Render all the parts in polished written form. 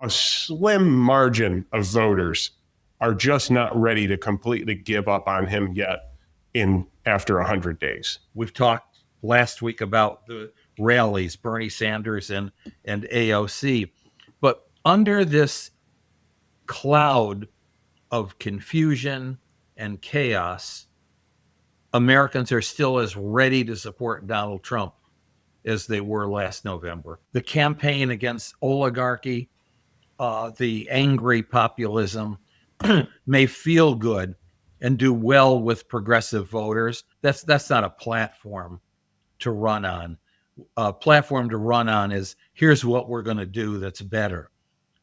a slim margin of voters are just not ready to completely give up on him yet after 100 days. We've talked last week about the rallies, Bernie Sanders and AOC. But under this cloud of confusion and chaos, Americans are still as ready to support Donald Trump as they were last November. The campaign against oligarchy, the angry populism may feel good and do well with progressive voters. That's not a platform to run on. A platform to run on is, here's what we're going to do that's better.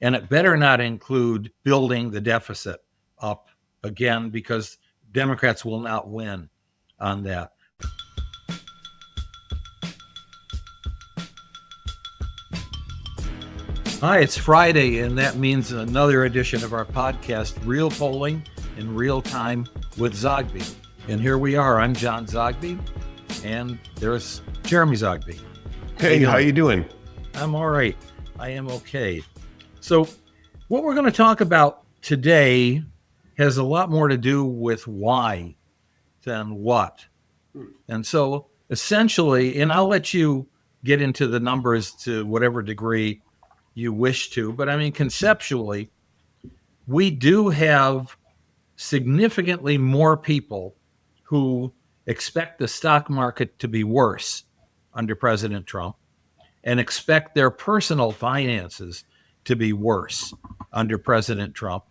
And it better not include building the deficit up again, because Democrats will not win on that. Hi, it's Friday, and that means another edition of our podcast, Real Polling in Real Time with Zogby. And here we are. I'm John Zogby, and there's Jeremy Zogby. Hey, how you doing? I'm all right. I am okay. So what we're going to talk about today has a lot more to do with why than what. And so essentially, and I'll let you get into the numbers to whatever degree you wish to, but I mean, conceptually, we do have significantly more people who expect the stock market to be worse under President Trump and expect their personal finances to be worse under President Trump.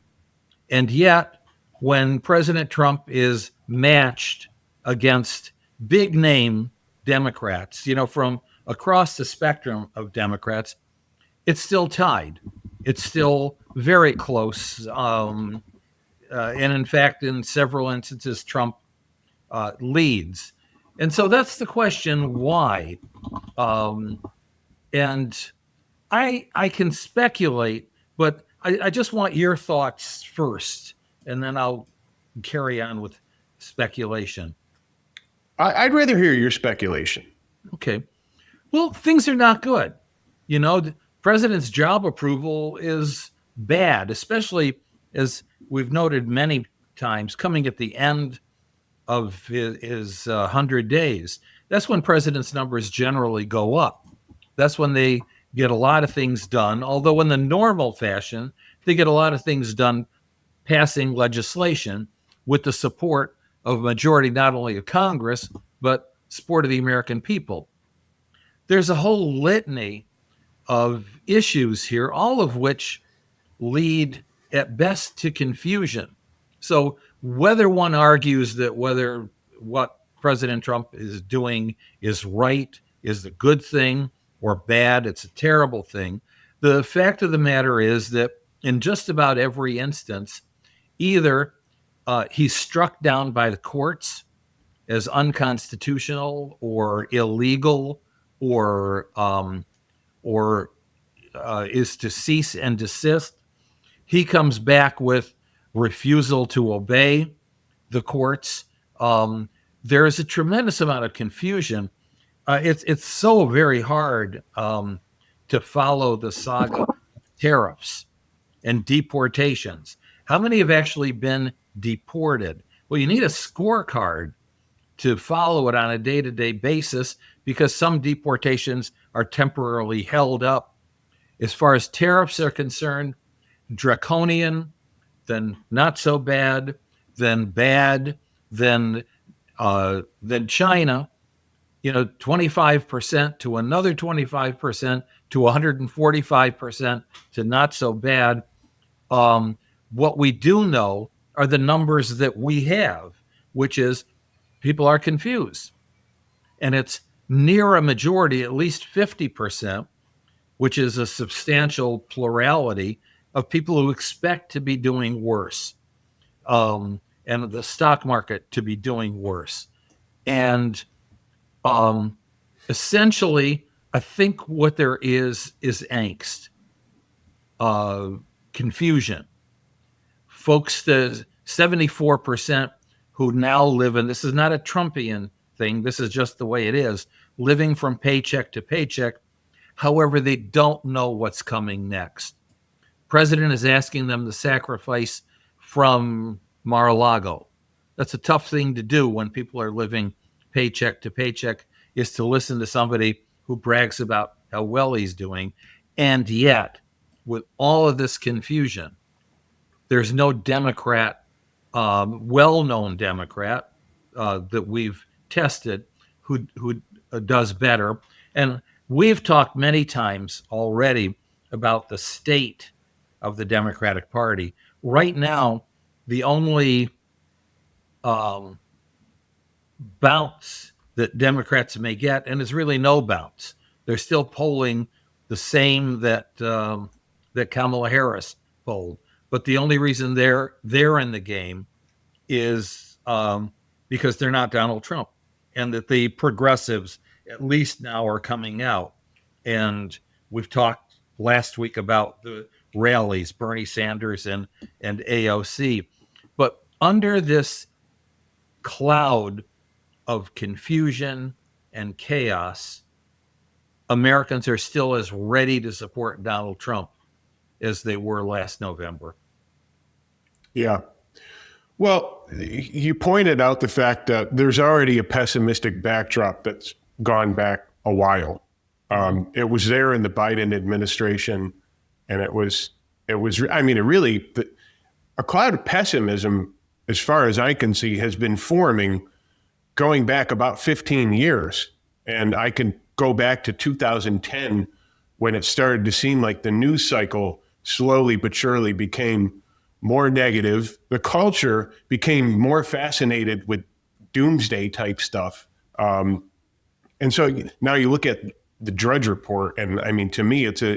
And yet, when President Trump is matched against big name Democrats, from across the spectrum of Democrats, it's still tied. It's still very close. And in fact, in several instances, Trump leads. And so that's the question, why? And I can speculate, but I just want your thoughts first, and then I'll carry on with speculation. I'd rather hear your speculation. Okay. Well, things are not good. The president's job approval is bad, especially, as we've noted many times, coming at the end of his 100 days. That's when presidents' numbers generally go up. That's when they get a lot of things done, although in the normal fashion, they get a lot of things done passing legislation with the support of a majority not only of Congress, but support of the American people. There's a whole litany of issues here, all of which lead at best to confusion. So whether one argues that whether what President Trump is doing is right, is a good thing, or bad, it's a terrible thing, the fact of the matter is that in just about every instance, either he's struck down by the courts as unconstitutional or illegal, or is to cease and desist. He comes back with refusal to obey the courts. There is a tremendous amount of confusion. It's so very hard to follow the saga of tariffs and deportations. How many have actually been deported? Well, you need a scorecard to follow it on a day-to-day basis, because some deportations are temporarily held up. As far as tariffs are concerned, draconian, then not so bad, then bad, then China, 25% to another 25% to 145% to not so bad. What we do know are the numbers that we have, which is people are confused. And it's near a majority, at least 50%, which is a substantial plurality of people who expect to be doing worse, and the stock market to be doing worse. And essentially, I think what there is angst, confusion. Folks, the 74% who now live in, this is not a Trumpian thing, this is just the way it is, living from paycheck to paycheck. However, they don't know what's coming next. President is asking them to sacrifice from Mar-a-Lago. That's a tough thing to do when people are living paycheck to paycheck, is to listen to somebody who brags about how well he's doing. And yet, with all of this confusion, there's no Democrat, well-known Democrat that we've tested who does better. And we've talked many times already about the state of the Democratic Party. Right now, the only bounce that Democrats may get, and it's really no bounce. They're still polling the same that that Kamala Harris polled, but the only reason they're in the game is because they're not Donald Trump, and that the progressives at least now are coming out. And we've talked last week about the rallies, Bernie Sanders and AOC, but under this cloud of confusion and chaos, Americans are still as ready to support Donald Trump as they were last November. Yeah. Well, you pointed out the fact that there's already a pessimistic backdrop that's gone back a while. It was there in the Biden administration, and it was. I mean, a cloud of pessimism, as far as I can see, has been forming going back about 15 years. And I can go back to 2010 when it started to seem like the news cycle slowly but surely became more negative. The culture became more fascinated with doomsday type stuff. And so now you look at the Drudge Report, and I mean, to me, it's a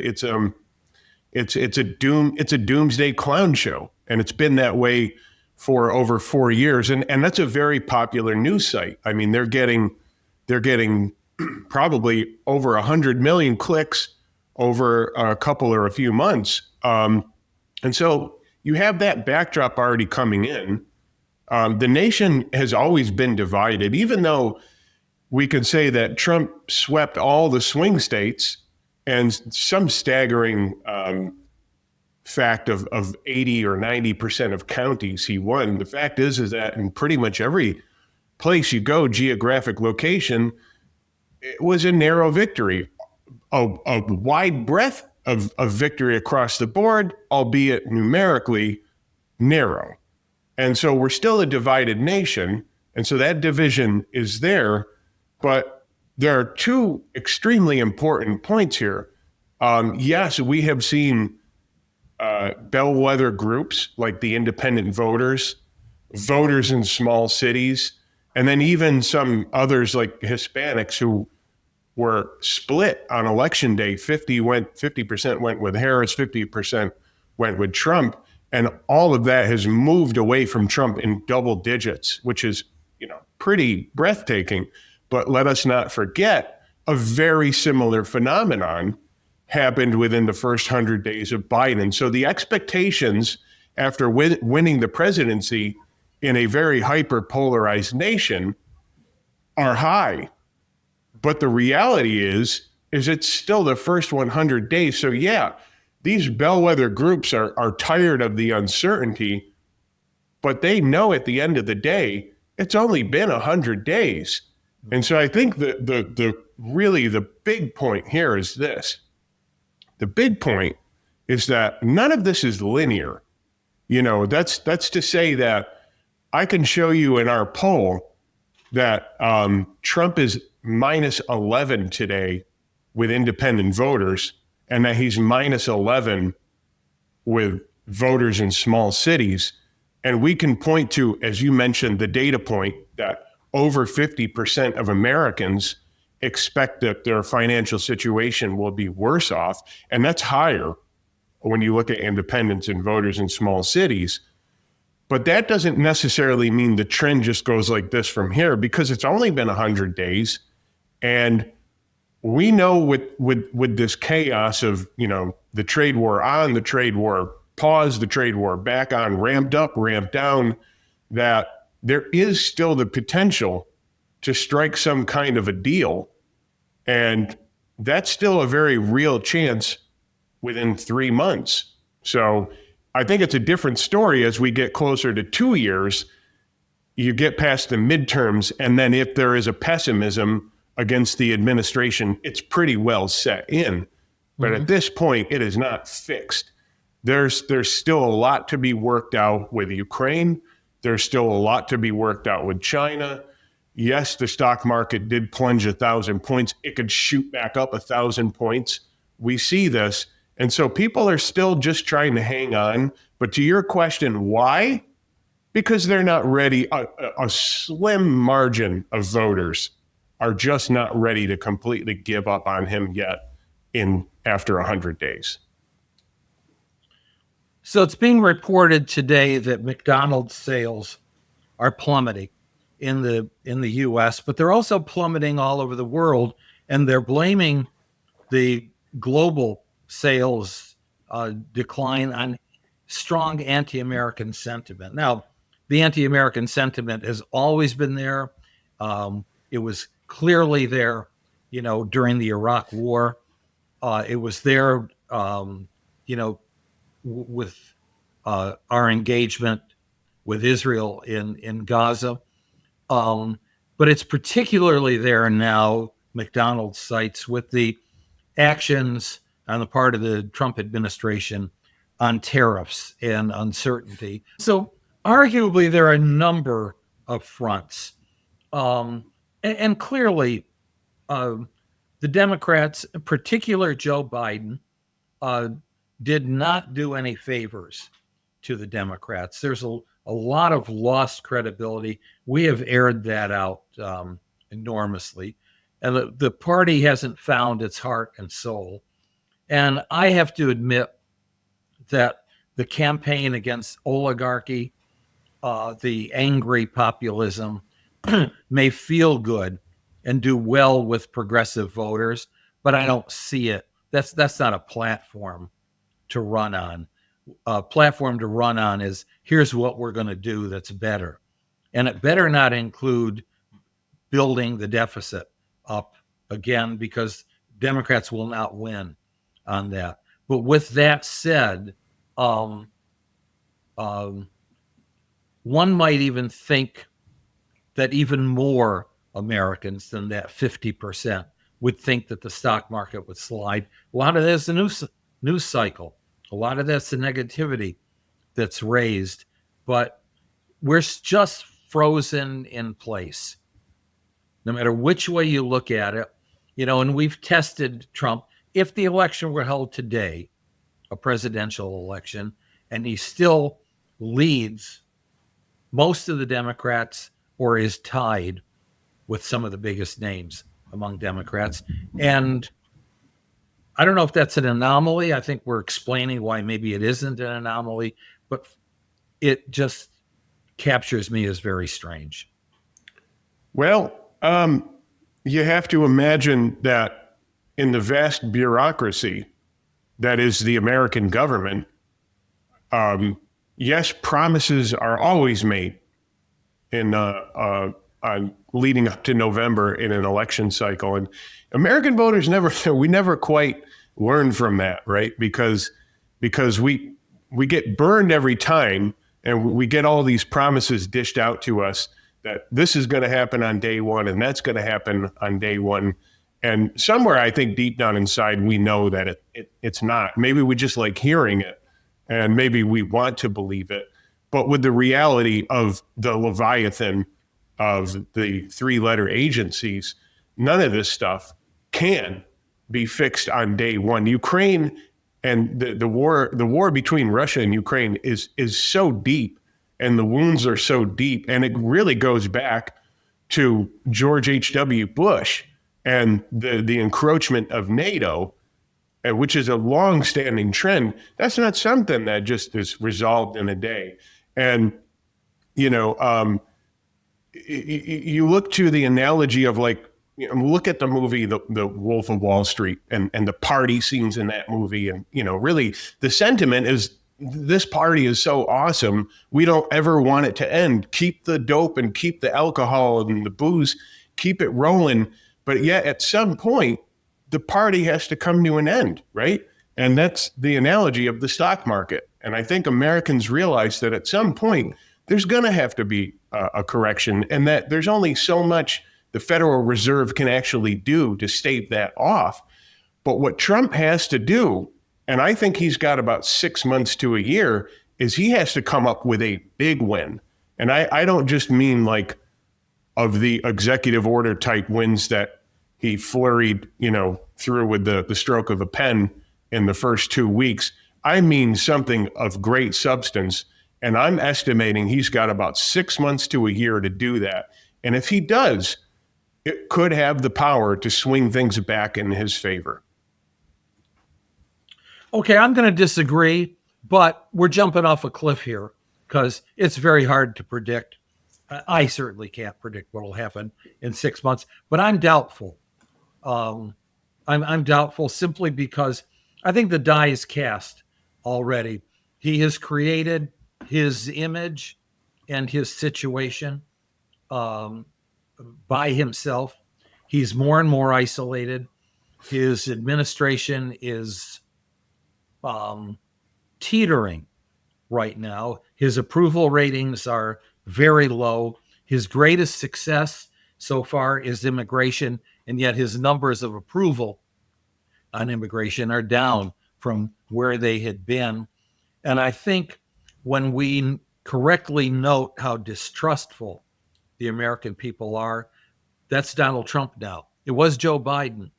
doomsday clown show, and it's been that way for over 4 years, and that's a very popular news site. I mean, they're getting probably over 100 million clicks over a couple or a few months, and so you have that backdrop already coming in. The nation has always been divided, even though we could say that Trump swept all the swing states and some staggering fact of 80 or 90% of counties he won. The fact is that in pretty much every place you go, geographic location, it was a narrow victory, a wide breadth of victory across the board, albeit numerically narrow. And so we're still a divided nation. And so that division is there. But there are two extremely important points here. Yes, we have seen bellwether groups like the independent voters in small cities, and then even some others like Hispanics who were split on election day. 50% went with Harris, 50% went with Trump. And all of that has moved away from Trump in double digits, which is, pretty breathtaking. But let us not forget a very similar phenomenon happened within the first 100 days of Biden. So the expectations after winning the presidency in a very hyper-polarized nation are high. But the reality is it's still the first 100 days. So yeah, these bellwether groups are tired of the uncertainty, but they know at the end of the day, it's only been 100 days. And so I think the big point here is this. The big point is that none of this is linear. That's to say that I can show you in our poll that Trump is minus 11 today with independent voters, and that he's minus 11 with voters in small cities. And we can point to, as you mentioned, the data point that over 50% of Americans expect that their financial situation will be worse off. And that's higher when you look at independents and voters in small cities. But that doesn't necessarily mean the trend just goes like this from here, because it's only been 100 days. And we know with this chaos of, the trade war on, the trade war pause, the trade war back on, ramped up, ramped down, that there is still the potential to strike some kind of a deal. And that's still a very real chance within 3 months. So I think it's a different story as we get closer to 2 years. You get past the midterms, and then if there is a pessimism against the administration, it's pretty well set in. But at this point, it is not fixed. There's still a lot to be worked out with Ukraine. There's still a lot to be worked out with China. Yes, the stock market did plunge 1,000 points. It could shoot back up 1,000 points. We see this. And so people are still just trying to hang on. But to your question, why? Because they're not ready. A slim margin of voters are just not ready to completely give up on him yet after 100 days. So it's being reported today that McDonald's sales are plummeting in the U.S., but they're also plummeting all over the world, and they're blaming the global sales decline on strong anti-American sentiment. Now, the anti-American sentiment has always been there. It was clearly there, during the Iraq War. It was there, with our engagement with Israel in Gaza. But it's particularly there now, McDonald's cites, with the actions on the part of the Trump administration on tariffs and uncertainty. So arguably there are a number of fronts. And clearly the Democrats, in particular Joe Biden, did not do any favors to the Democrats. There's a lot of lost credibility. We have aired that out enormously. And the party hasn't found its heart and soul. And I have to admit that the campaign against oligarchy, the angry populism, may feel good and do well with progressive voters, but I don't see it. That's not a platform to run on. A platform to run on is, here's what we're going to do that's better. And it better not include building the deficit up again, because Democrats will not win on that. But with that said, one might even think that even more Americans than that 50% would think that the stock market would slide. A lot of that's the news cycle. A lot of that's the negativity that's raised, but we're just frozen in place. No matter which way you look at it, and we've tested Trump. If the election were held today, a presidential election, and he still leads most of the Democrats or is tied with some of the biggest names among Democrats. And I don't know if that's an anomaly. I think we're explaining why maybe it isn't an anomaly, but it just captures me as very strange. Well, you have to imagine that in the vast bureaucracy that is the American government, yes, promises are always made in leading up to November in an election cycle, and American voters never quite learn from that, right? Because we get burned every time, and we get all these promises dished out to us that this is going to happen on day one and that's going to happen on day one. And somewhere I think deep down inside, we know that it's not. Maybe we just like hearing it, and maybe we want to believe it. But with the reality of the Leviathan of the three-letter agencies, none of this stuff can be fixed on day one. Ukraine and the war between Russia and Ukraine is so deep, and the wounds are so deep, and it really goes back to George H.W. Bush and the encroachment of NATO, which is a long-standing trend. That's not something that just is resolved in a day. And, you look to the analogy of look at the movie, the Wolf of Wall Street, and the party scenes in that movie. And, really the sentiment is, this party is so awesome, we don't ever want it to end. Keep the dope and keep the alcohol and the booze, keep it rolling. But yet at some point, the party has to come to an end, right? And that's the analogy of the stock market. And I think Americans realize that at some point, there's going to have to be a correction, and that there's only so much the Federal Reserve can actually do to stave that off. But what Trump has to do, and I think he's got about 6 months to a year, is he has to come up with a big win. And I don't just mean like of the executive order type wins that he flurried, through with the stroke of a pen in the first 2 weeks. I mean something of great substance. And I'm estimating he's got about 6 months to a year to do that. And if he does, it could have the power to swing things back in his favor. Okay, I'm going to disagree, but we're jumping off a cliff here because it's very hard to predict. I certainly can't predict what will happen in 6 months, but I'm doubtful. I'm doubtful simply because I think the die is cast already. He has created his image and his situation by himself. He's more and more isolated. His administration is teetering right now. His approval ratings are very low. His greatest success so far is immigration, and yet his numbers of approval on immigration are down from where they had been. And I think when we correctly note how distrustful the American people are, that's Donald Trump now. It was Joe Biden,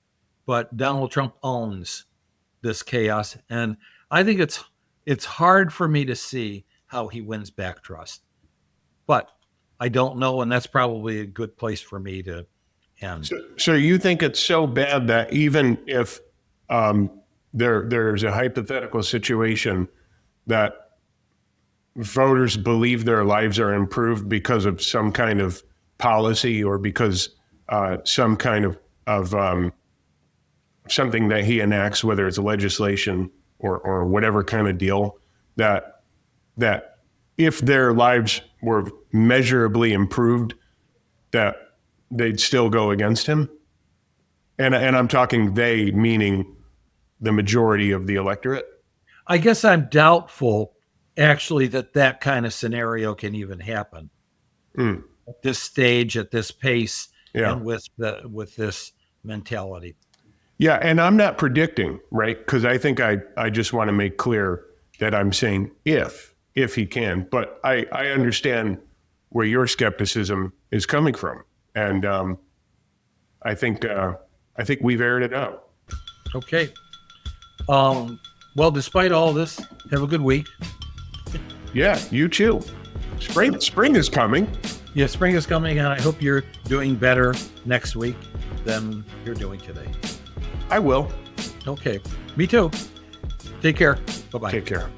but Donald Trump owns this chaos. And I think it's hard for me to see how he wins back trust. But I don't know, and that's probably a good place for me to end. So you think it's so bad that even if there's a hypothetical situation that voters believe their lives are improved because of some kind of policy or because some kind of something that he enacts, whether it's legislation or whatever kind of deal, that if their lives were measurably improved, that they'd still go against him? And I'm talking they, meaning the majority of the electorate? I guess I'm doubtful, actually, that kind of scenario can even happen at this stage, at this pace, and with this mentality. Yeah, and I'm not predicting, right? Because I think I just want to make clear that I'm saying if he can. But I understand where your skepticism is coming from, and I think we've aired it out. Okay. Well, despite all this, have a good week. Yeah, you too. Spring is coming. Yeah, spring is coming, and I hope you're doing better next week than you're doing today. I will. Okay. Me too. Take care. Bye-bye. Take care.